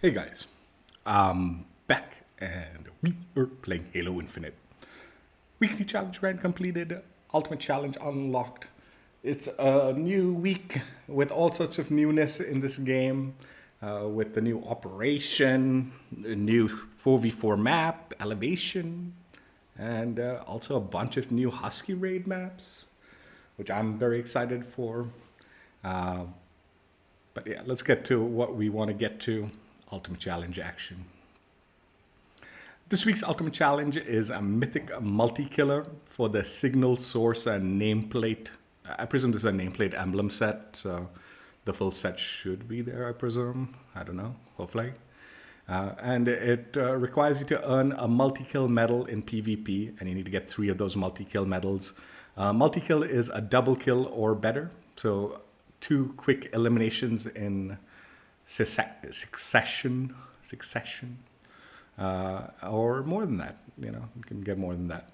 Hey guys, I'm back and we are playing Halo Infinite. Weekly challenge grind completed, ultimate challenge unlocked. It's a new week with all sorts of newness in this game, with the new operation, a new 4v4 map, elevation, and also a bunch of new Husky raid maps, which I'm very excited for. But yeah, let's get to what we want to get to. Ultimate Challenge action. This week's Ultimate Challenge is a Mythic Multikiller for the Signal Source and Nameplate. I presume this is a Nameplate emblem set, so the full set should be there, I presume. I don't know, hopefully. And it requires you to earn a multi-kill medal in PvP, and you need to get 3 of those multi-kill medals. Multi-kill is a double kill or better, so 2 quick eliminations in succession, or more than that. You can get more than that,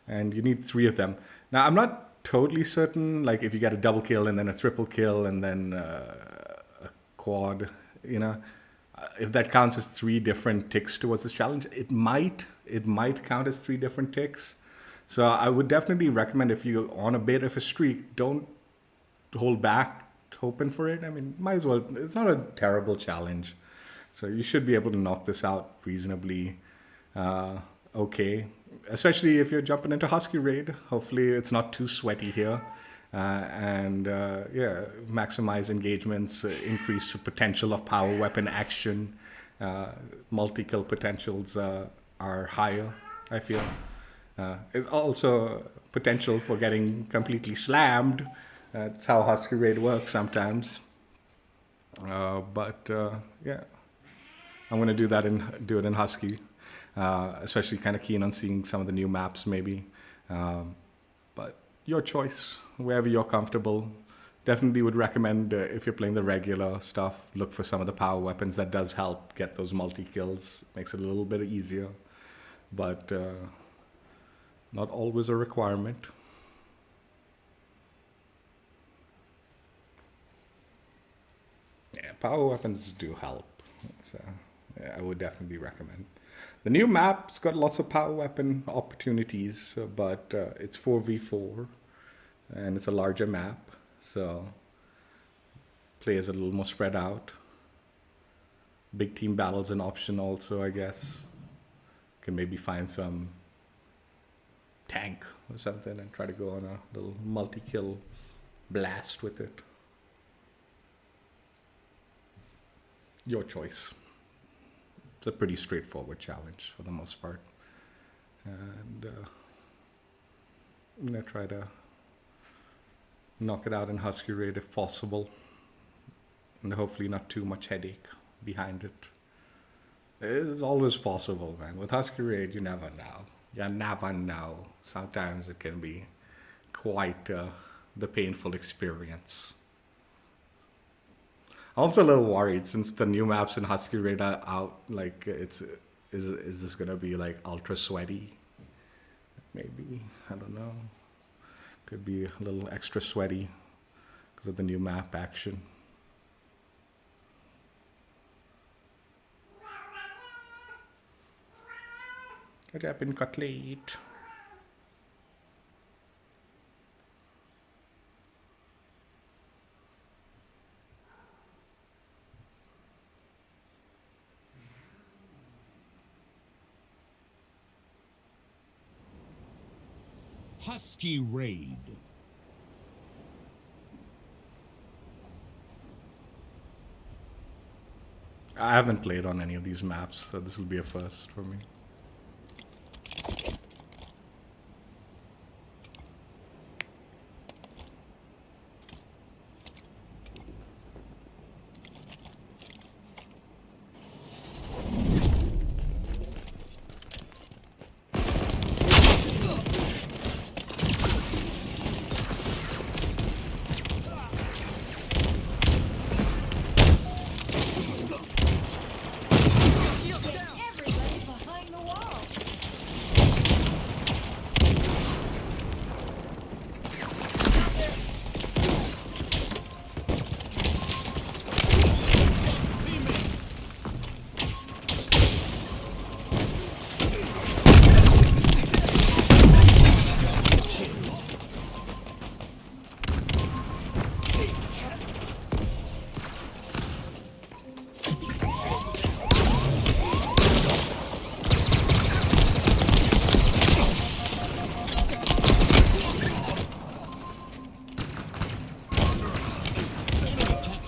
and you need 3 of them. Now, I'm not totally certain, like if you get a double kill and then a triple kill and then a quad, if that counts as 3 different ticks towards this challenge. It might count as 3 different ticks. So I would definitely recommend, if you're on a bit of a streak, don't hold back hoping for it. I mean, might as well. It's not a terrible challenge, so you should be able to knock this out reasonably okay, especially if you're jumping into Husky raid. Hopefully it's not too sweaty here, and maximize engagements, increase the potential of power weapon action. Multi-kill potentials are higher, I feel. It's also potential for getting completely slammed. That's how Husky raid works sometimes. But I'm going to do it in Husky. Especially kind of keen on seeing some of the new maps maybe. But your choice, wherever you're comfortable. Definitely would recommend, if you're playing the regular stuff, look for some of the power weapons. That does help get those multi-kills. Makes it a little bit easier. But not always a requirement. Yeah, power weapons do help. So I would definitely recommend. The new map's got lots of power weapon opportunities, but it's 4v4 and it's a larger map, so players are a little more spread out. Big team battles an option also, I guess. Can maybe find some tank or something and try to go on a little multi-kill blast with it. Your choice. It's a pretty straightforward challenge for the most part. And I'm going to try to knock it out in Husky raid if possible. And hopefully not too much headache behind it. It's always possible, man. With Husky raid, you never know. You never know. Sometimes it can be quite the painful experience. I'm also a little worried since the new maps in Husky raid are out. Like, is this gonna be like ultra sweaty? Maybe, I don't know. Could be a little extra sweaty because of the new map action. What happened, Cutlet? Husky raid. I haven't played on any of these maps, so this will be a first for me.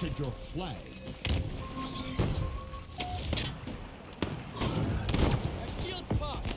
captured your flag. My shield's popped.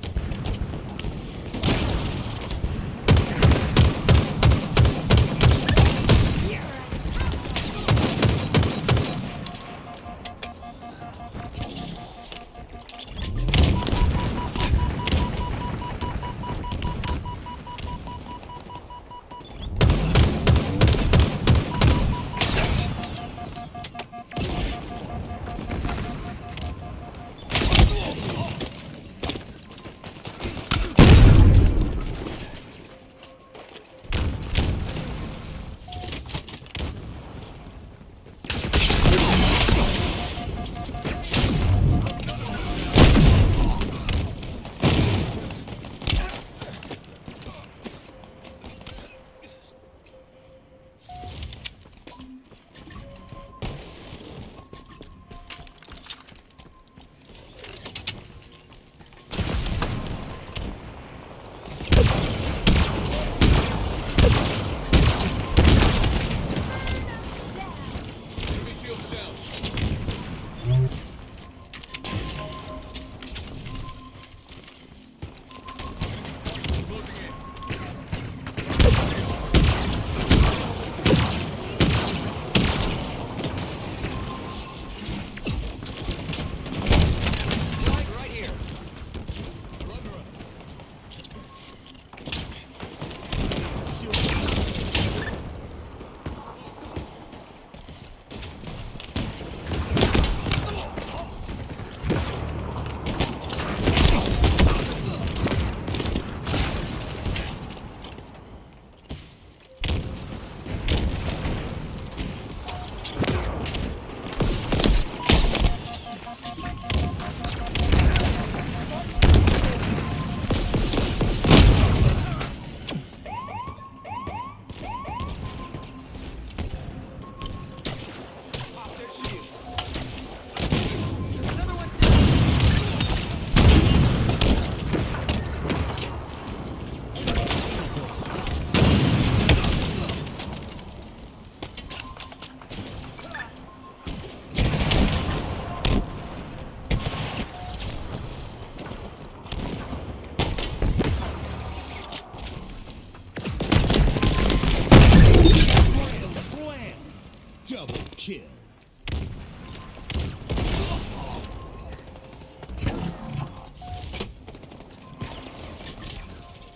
Double kill.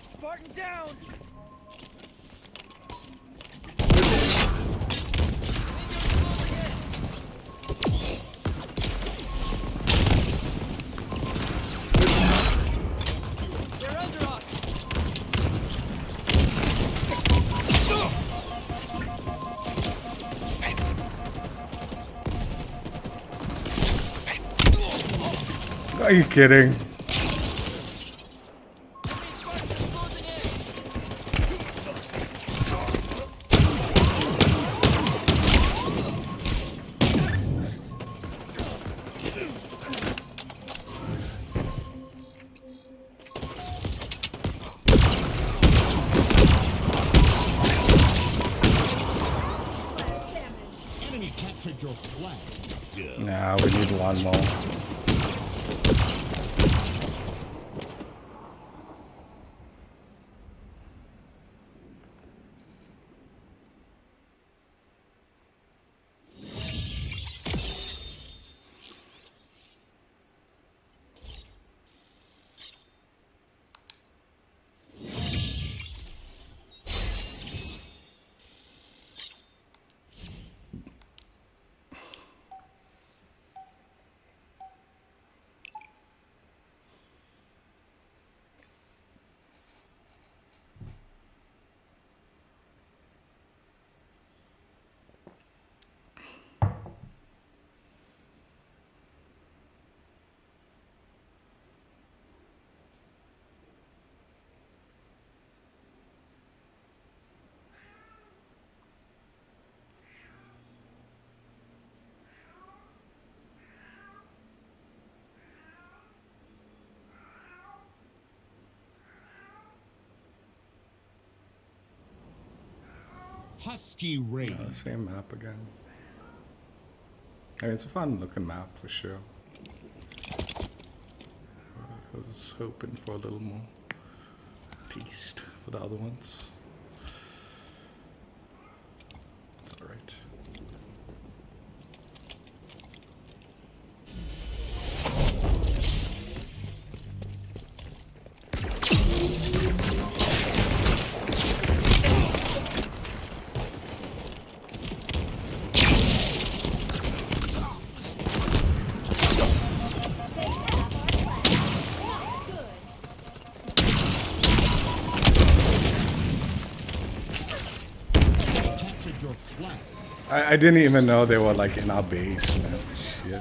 Spartan down. They're under us. Are you kidding? Enemy captured your flag. Nah, we need one more. Husky raid. Same map again. I mean, it's a fun looking map for sure. I was hoping for a little more taste for the other ones. It's alright. Captured your flag. I didn't even know they were like in our base, man. Shit.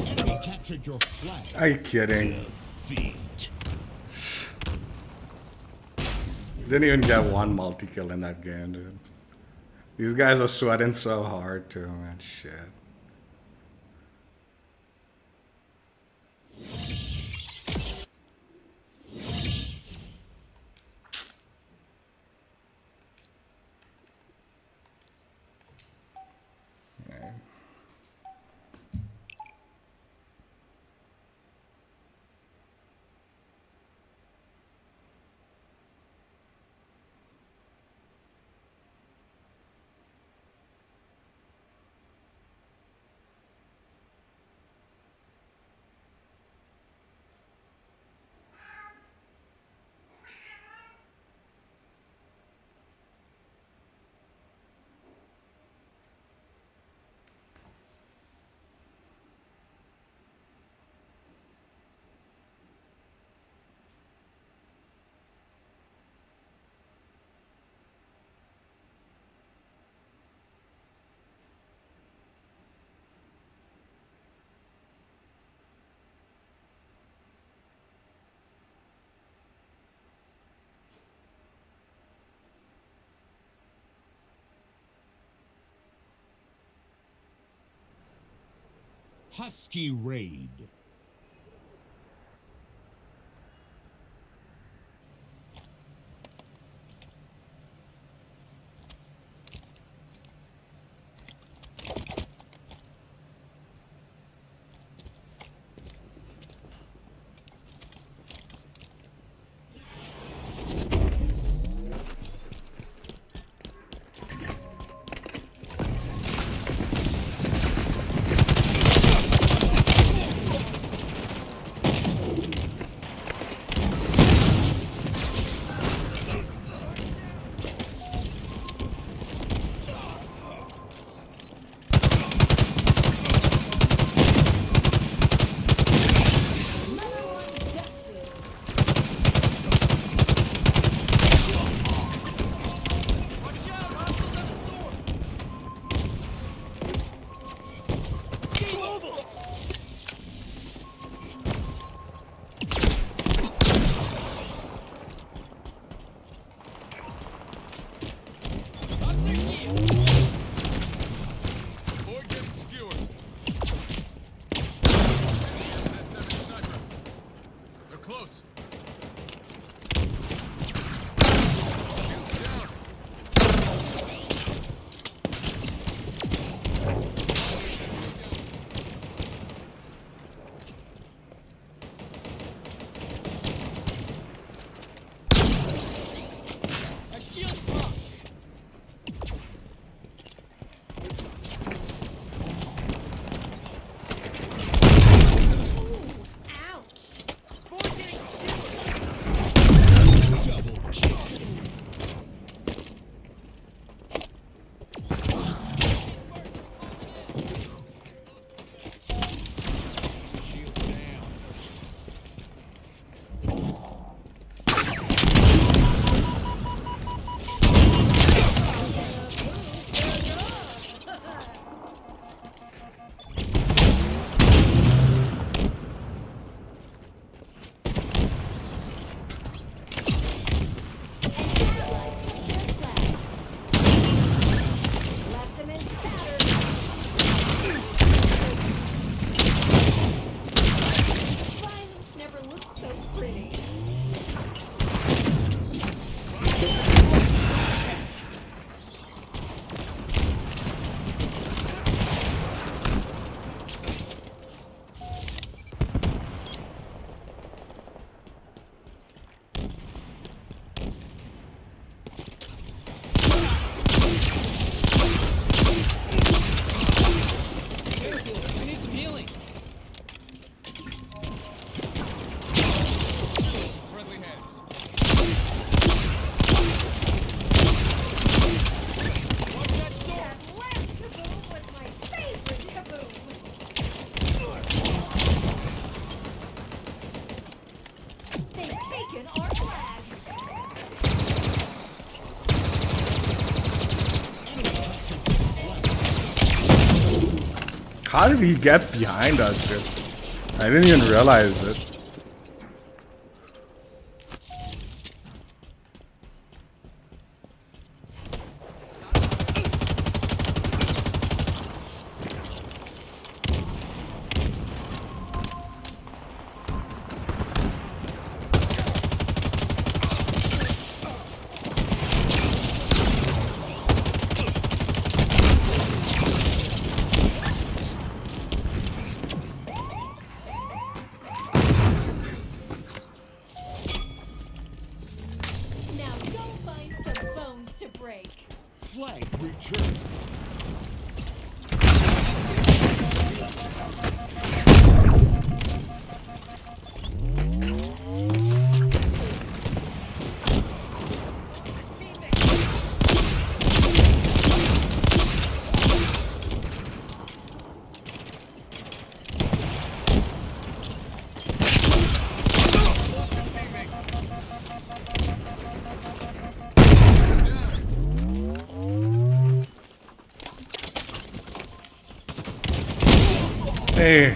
Enemy captured your flag. Are you kidding? Feet. Didn't even get one multi-kill in that game, dude. These guys are sweating so hard too, man. Shit. Okay. Husky raid. How did he get behind us, dude? I didn't even realize it. Now go find some bones to break. Flag returned. Hey.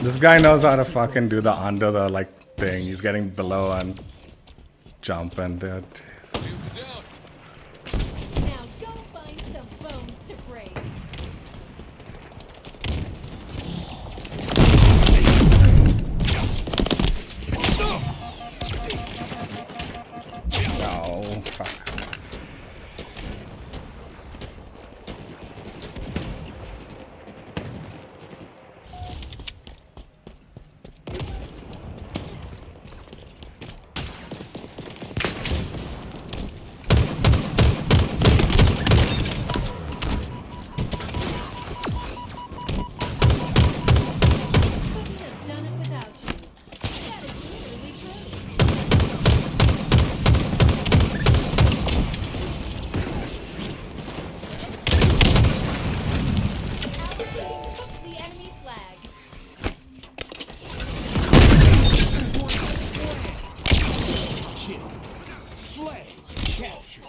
This guy knows how to fucking do the under the like thing. He's getting below and jump and jeez. Now go find some bones to break. No, fuck. Couldn't have done it without you. That is literally true. Our team took the enemy flag. Kill. Flag captured.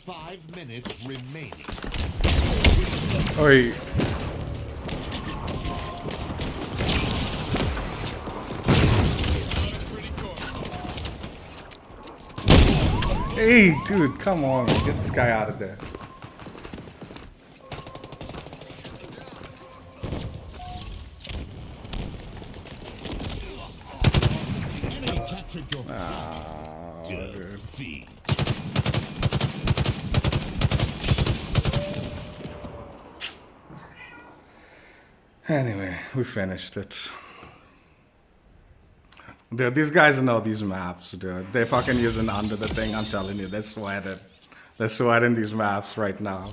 Five minutes remaining. Oi. Hey, dude, come on, man. Get this guy out of there. Enemy captured your Oh, dude. defeat. Anyway, we finished it. Dude, these guys know these maps, dude. They're fucking using under the thing, I'm telling you. They're sweating. They're sweating these maps right now.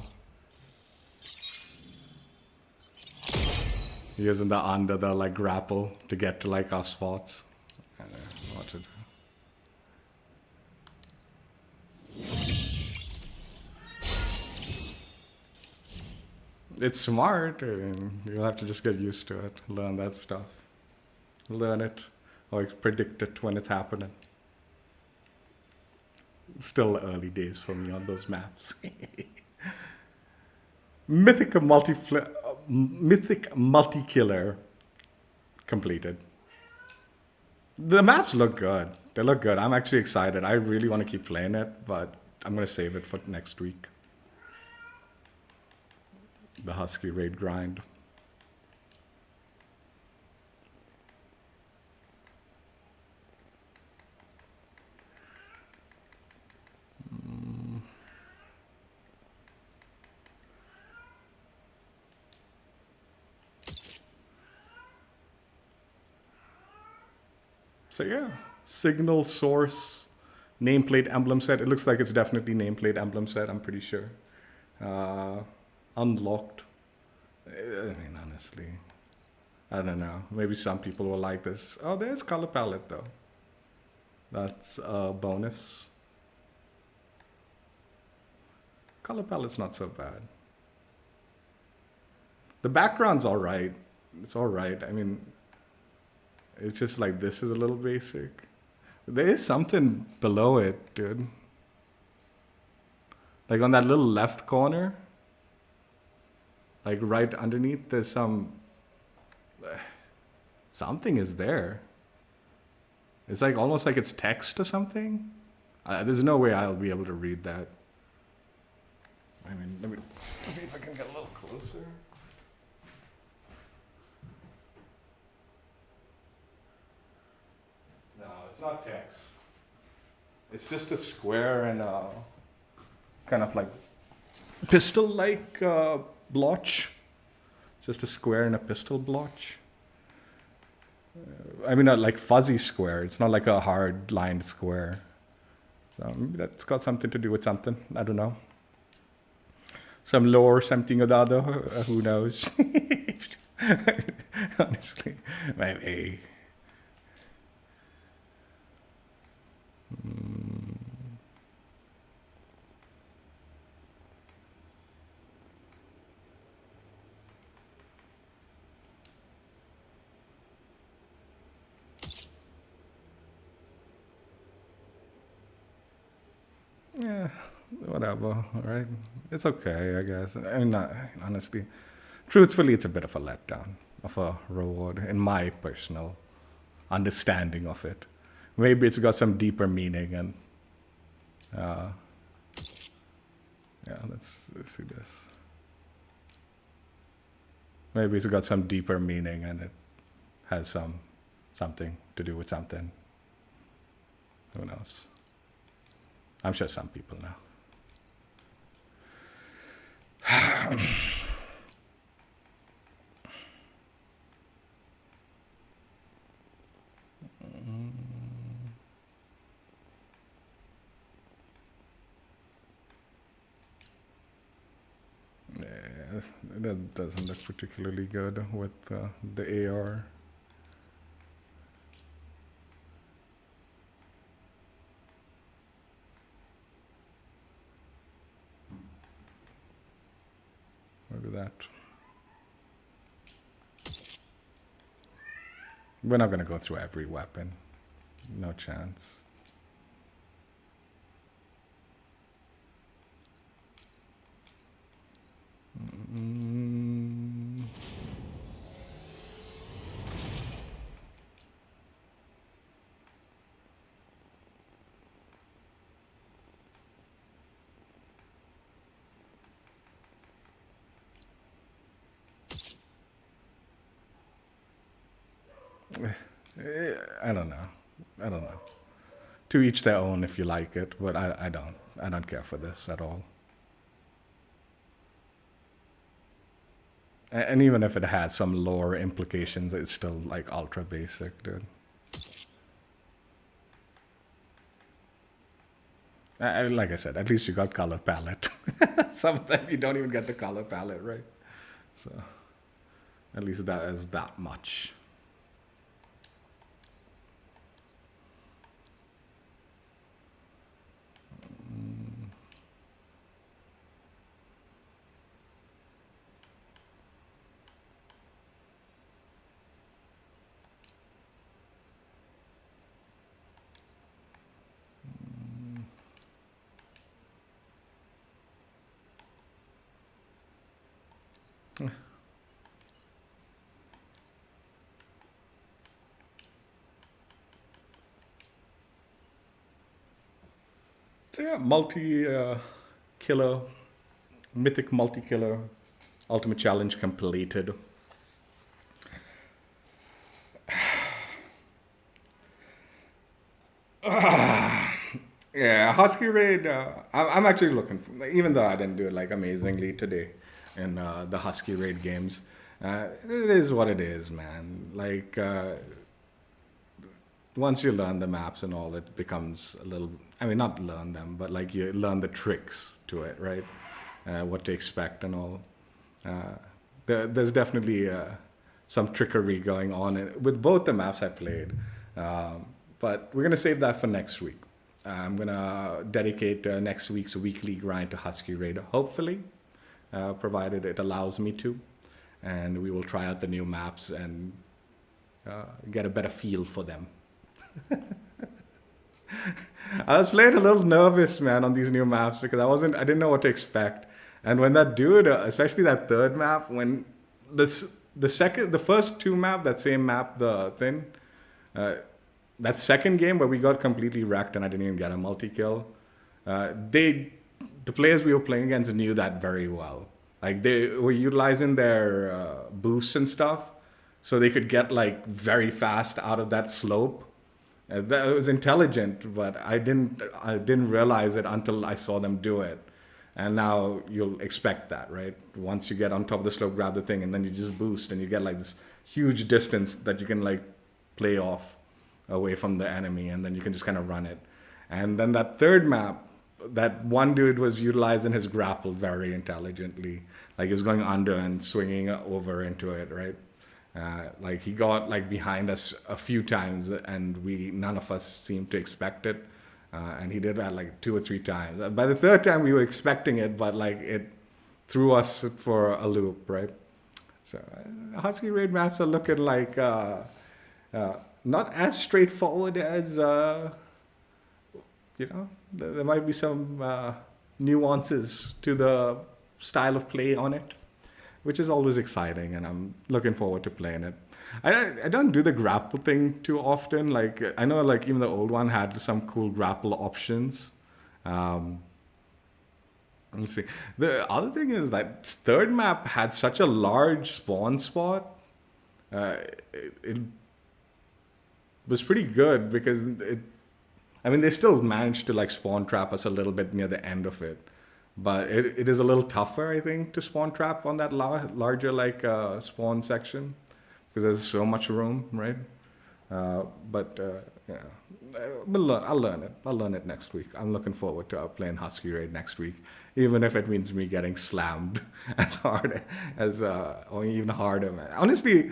Using the under the like grapple to get to like our spots. I don't know what to do. It's smart, and you'll have to just get used to it, learn that stuff. Learn it, or predict it when it's happening. Still early days for me on those maps. Mythic Multikiller completed. The maps look good. They look good. I'm actually excited. I really want to keep playing it, but I'm going to save it for next week. The Husky raid grind. So yeah, signal source, nameplate emblem set. It looks like it's definitely nameplate emblem set, I'm pretty sure. Unlocked. I mean, honestly, I don't know. Maybe some people will like this. Oh, there's color palette though. That's a bonus. Color palette's not so bad. The background's all right. It's all right. I mean, it's just like this is a little basic. There is something below it, dude. Like on that little left corner, like right underneath, there's something is there. It's like almost like it's text or something. There's no way I'll be able to read that. I mean, let me see if I can get a little closer. No, it's not text. It's just a square and a kind of like pistol-like blotch. Just a square and a pistol blotch. I mean, not like fuzzy square. It's not like a hard lined square. So maybe that's got something to do with something. I don't know. Some lore, something or the other. Who knows? Honestly, maybe. Yeah, whatever, all right? It's okay, I guess. I mean, honestly, truthfully, it's a bit of a letdown of a reward in my personal understanding of it. Maybe it's got some deeper meaning and, yeah, let's see this. Maybe it's got some deeper meaning and it has something to do with something. Who knows? I'm sure some people know. Yeah, that doesn't look particularly good with the AR. Maybe that. We're not going to go through every weapon. No chance. I don't know. I don't know. To each their own if you like it, but I don't. I don't care for this at all. And even if it has some lore implications, it's still like ultra basic, dude. Like I said, at least you got color palette. Some of them you don't even get the color palette, right? So at least that is that much. So yeah, killer, Mythic Multikiller, Ultimate Challenge completed. Yeah, Husky Raid. I'm actually looking for, even though I didn't do it like amazingly today in the Husky Raid games. It is what it is, man. Like once you learn the maps and all, it becomes a little. I mean, not learn them, but like you learn the tricks to it, right? What to expect and all. There's definitely some trickery going on with both the maps I played. But we're gonna save that for next week. I'm gonna dedicate next week's weekly grind to Husky Raid, hopefully, provided it allows me to. And we will try out the new maps and get a better feel for them. I was playing a little nervous, man, on these new maps because I didn't know what to expect. And when that dude, especially that third map, when the first two map, that same map, the thing, that second game where we got completely wrecked and I didn't even get a multi-kill, the players we were playing against knew that very well. Like they were utilizing their boosts and stuff so they could get like very fast out of that slope. That was intelligent, but I didn't realize it until I saw them do it. And now you'll expect that, right? Once you get on top of the slope, grab the thing, and then you just boost, and you get like this huge distance that you can like play off away from the enemy, and then you can just kind of run it. And then that third map, that one dude was utilizing his grapple very intelligently. Like he was going under and swinging over into it, right? Like he got like behind us a few times, and none of us seemed to expect it. And he did that like 2 or 3 times. By the third time, we were expecting it, but like it threw us for a loop, right? So Husky Raid maps are looking like not as straightforward as there might be some nuances to the style of play on it, which is always exciting, and I'm looking forward to playing it. I don't do the grapple thing too often. Like I know, like even the old one had some cool grapple options. Let me see. The other thing is that third map had such a large spawn spot. It was pretty good because they still managed to like spawn trap us a little bit near the end of it. But it is a little tougher, I think, to spawn trap on that larger like spawn section because there's so much room, right? Yeah, I'll learn it. I'll learn it next week. I'm looking forward to playing Husky Raid next week, even if it means me getting slammed as hard as or even harder, man. Honestly,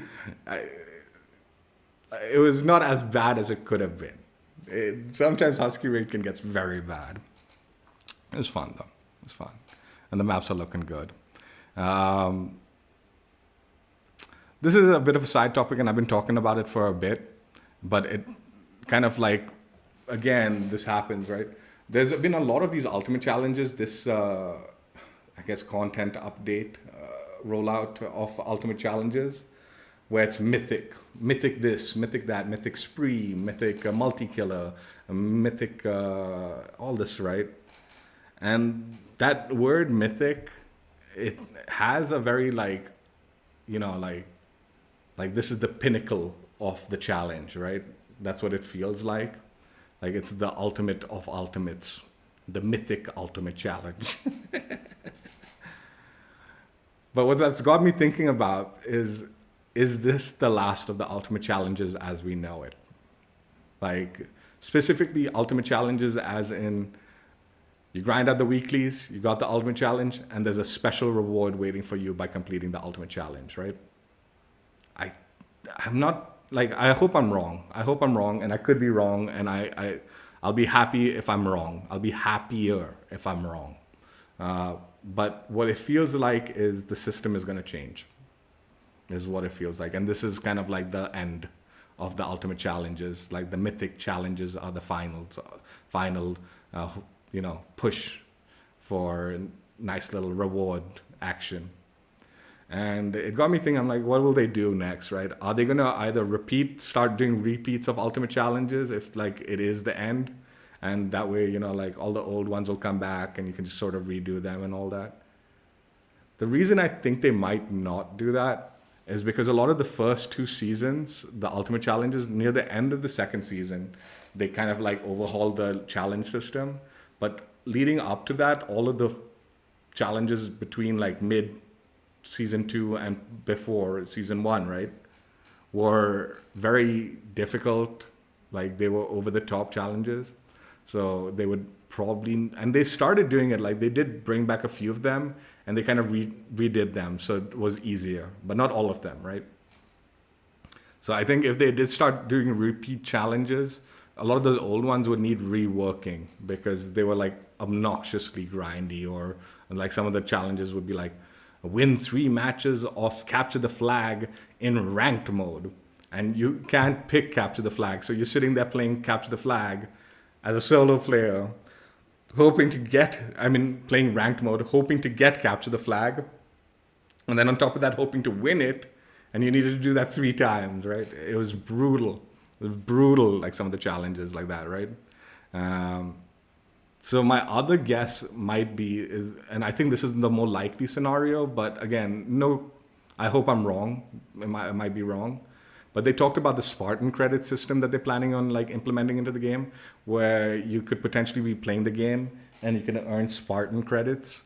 it was not as bad as it could have been. Sometimes Husky Raid can get very bad. It was fun though. It's fun. And the maps are looking good. This is a bit of a side topic, and I've been talking about it for a bit. But it kind of like, again, this happens, right? There's been a lot of these ultimate challenges, this, I guess, content update, rollout of ultimate challenges, where it's mythic this, mythic that, mythic spree, mythic multikiller, mythic all this, right? And that word mythic, it has a very like this is the pinnacle of the challenge, right? That's what it feels like. Like it's the ultimate of ultimates, the mythic ultimate challenge. But what that's got me thinking about is this the last of the ultimate challenges as we know it? Like specifically ultimate challenges as in you grind out the weeklies, you got the ultimate challenge, and there's a special reward waiting for you by completing the ultimate challenge, right? I'm not, like, I hope I'm wrong. I hope I'm wrong, and I could be wrong, and I'll be happy if I'm wrong. I'll be happier if I'm wrong. But what it feels like is the system is going to change, is what it feels like. And this is kind of like the end of the ultimate challenges. Like the mythic challenges are the final push for a nice little reward action. And it got me thinking, I'm like, what will they do next, right? Are they going to either start doing repeats of Ultimate Challenges if like it is the end? And that way, you know, like all the old ones will come back and you can just sort of redo them and all that. The reason I think they might not do that is because a lot of the first 2 seasons, the Ultimate Challenges, near the end of the second season, they kind of like overhauled the challenge system. But leading up to that, all of the challenges between like mid season 2 and before season 1, right, were very difficult. Like they were over the top challenges. So they would probably, and they started doing it, like they did bring back a few of them and they kind of redid them. So it was easier, but not all of them, right? So I think if they did start doing repeat challenges, a lot of those old ones would need reworking because they were like obnoxiously grindy, or like some of the challenges would be like win 3 matches of capture the flag in ranked mode. And you can't pick capture the flag. So you're sitting there playing capture the flag as a solo player, hoping to playing ranked mode, hoping to get capture the flag. And then on top of that, hoping to win it. And you needed to do that 3 times, right? It was brutal. It was brutal, like some of the challenges like that, right? So my other guess might be and I think this is the more likely scenario, but again, no, I hope I'm wrong. I might be wrong. But they talked about the Spartan credit system that they're planning on like implementing into the game, where you could potentially be playing the game and you can earn Spartan credits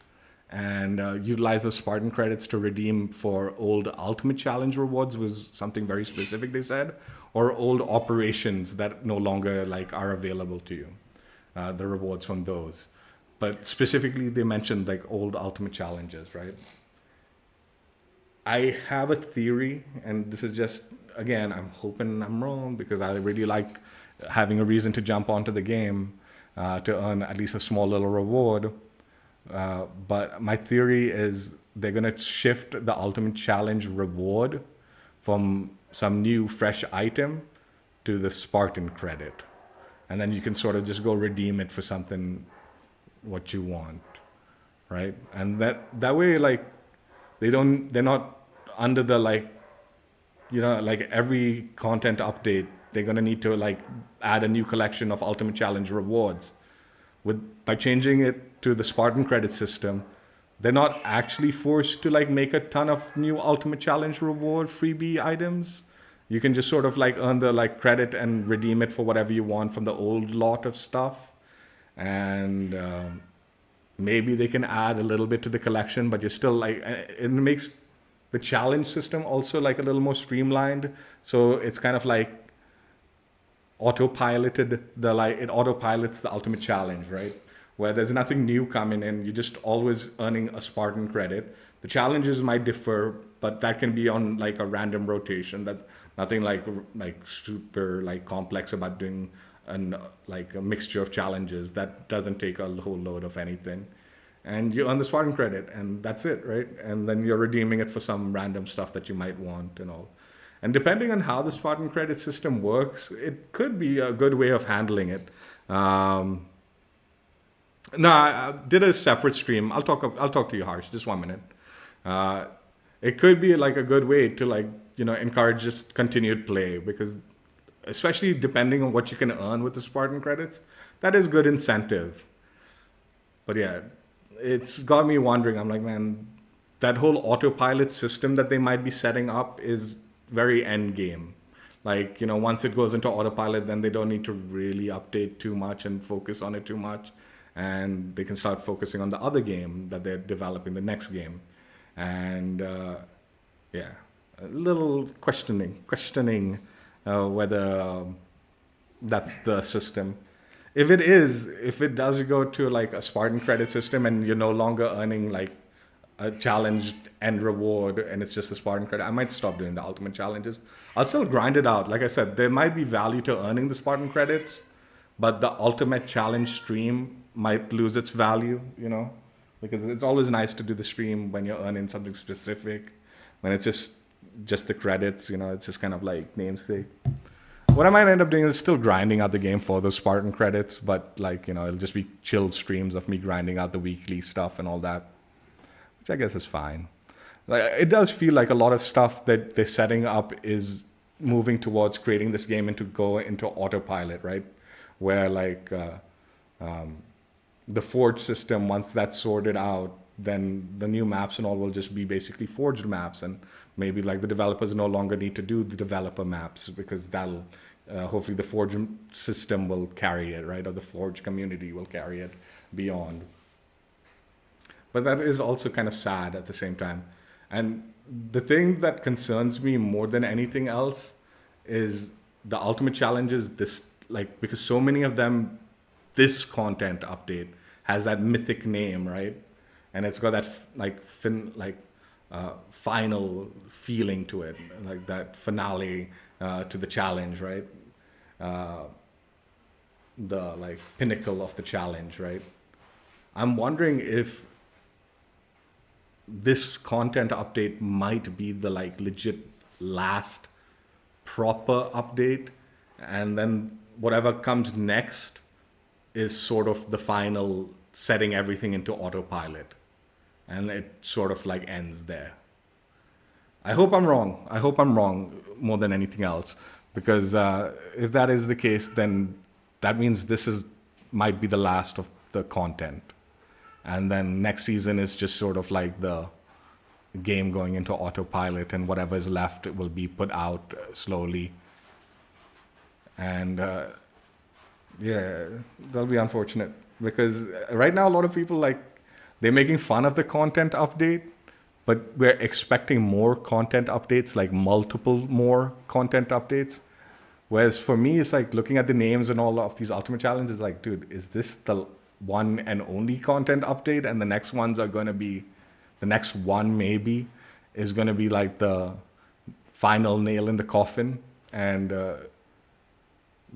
and utilize those Spartan credits to redeem for old Ultimate Challenge rewards, was something very specific they said, or old operations that no longer like are available to you, the rewards from those. But specifically they mentioned like old Ultimate Challenges, right? I have a theory, and this is just, again, I'm hoping I'm wrong because I really like having a reason to jump onto the game to earn at least a small little reward. But my theory is they're going to shift the Ultimate Challenge reward from some new fresh item to the Spartan credit. And then you can sort of just go redeem it for something what you want, right? And that way, like, they're not under the like, you know, like every content update, they're going to need to like add a new collection of Ultimate Challenge rewards. By changing it to the Spartan credit system, they're not actually forced to like make a ton of new Ultimate Challenge reward freebie items. You can just sort of like earn the like credit and redeem it for whatever you want from the old lot of stuff. And maybe they can add a little bit to the collection, but you're still like, it makes the challenge system also like a little more streamlined. So it's kind of like it autopilots the Ultimate Challenge, right? Where there's nothing new coming in, you're just always earning a Spartan credit. The challenges might differ, but that can be on like a random rotation. That's nothing like super like complex about doing like a mixture of challenges. That doesn't take a whole load of anything. And you earn the Spartan credit, and that's it, right? And then you're redeeming it for some random stuff that you might want and all. And depending on how the Spartan credit system works, it could be a good way of handling it. No, I did a separate stream. I'll talk to you, Harsh. Just 1 minute. It could be like a good way to like, you know, encourage just continued play, because especially depending on what you can earn with the Spartan credits, that is good incentive. But yeah, it's got me wondering. I'm like, man, that whole autopilot system that they might be setting up is very end game. Like, you know, once it goes into autopilot, then they don't need to really update too much and focus on it too much. And they can start focusing on the other game that they're developing, the next game. And yeah, a little questioning whether that's the system. If it does go to like a Spartan credit system and you're no longer earning like a challenge end reward and it's just a Spartan credit, I might stop doing the Ultimate Challenges. I'll still grind it out. Like I said, there might be value to earning the Spartan credits, but the Ultimate Challenge stream might lose its value, you know, because it's always nice to do the stream when you're earning something specific. When it's just the credits, you know, it's just kind of like namesake. What I might end up doing is still grinding out the game for those Spartan credits, but like, you know, it'll just be chill streams of me grinding out the weekly stuff and all that, which I guess is fine. Like, it does feel like a lot of stuff that they're setting up is moving towards creating this game into autopilot, right? Where like the Forge system, once that's sorted out, then the new maps and all will just be basically forged maps, and maybe like the developers no longer need to do the developer maps because that'll hopefully the Forge system will carry it, right? Or the Forge community will carry it beyond. But that is also kind of sad at the same time. And the thing that concerns me more than anything else is the ultimate challenges this, like, because so many of them, this content update has that mythic name, right? And it's got that final feeling to it, like that finale to the challenge, right? The like pinnacle of the challenge, right? I'm wondering if this content update might be the like legit last proper update, and then whatever comes next is sort of the final setting everything into autopilot, and it sort of like ends there. I hope I'm wrong. I hope I'm wrong more than anything else, because if that is the case, then that means might be the last of the content. And then next season is just sort of like the game going into autopilot, and whatever is left will be put out slowly. And yeah, that'll be unfortunate, because right now a lot of people, like, they're making fun of the content update, but we're expecting more content updates, like multiple more content updates. Whereas for me, it's like looking at the names and all of these ultimate challenges, like, dude, is this the one and only content update? And the next ones are going to be, the next one maybe is going to be like the final nail in the coffin, and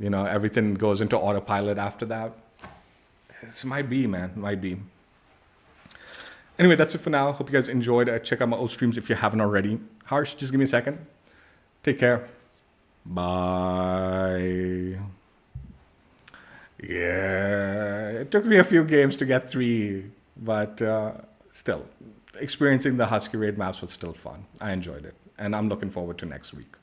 everything goes into autopilot after that. This might be, man, might be. Anyway, that's it for now. Hope you guys enjoyed. Check out my old streams if you haven't already. Harsh, just give me a second. Take care. Bye. Yeah, it took me a few games to get 3, but still, experiencing the Husky Raid maps was still fun. I enjoyed it, and I'm looking forward to next week.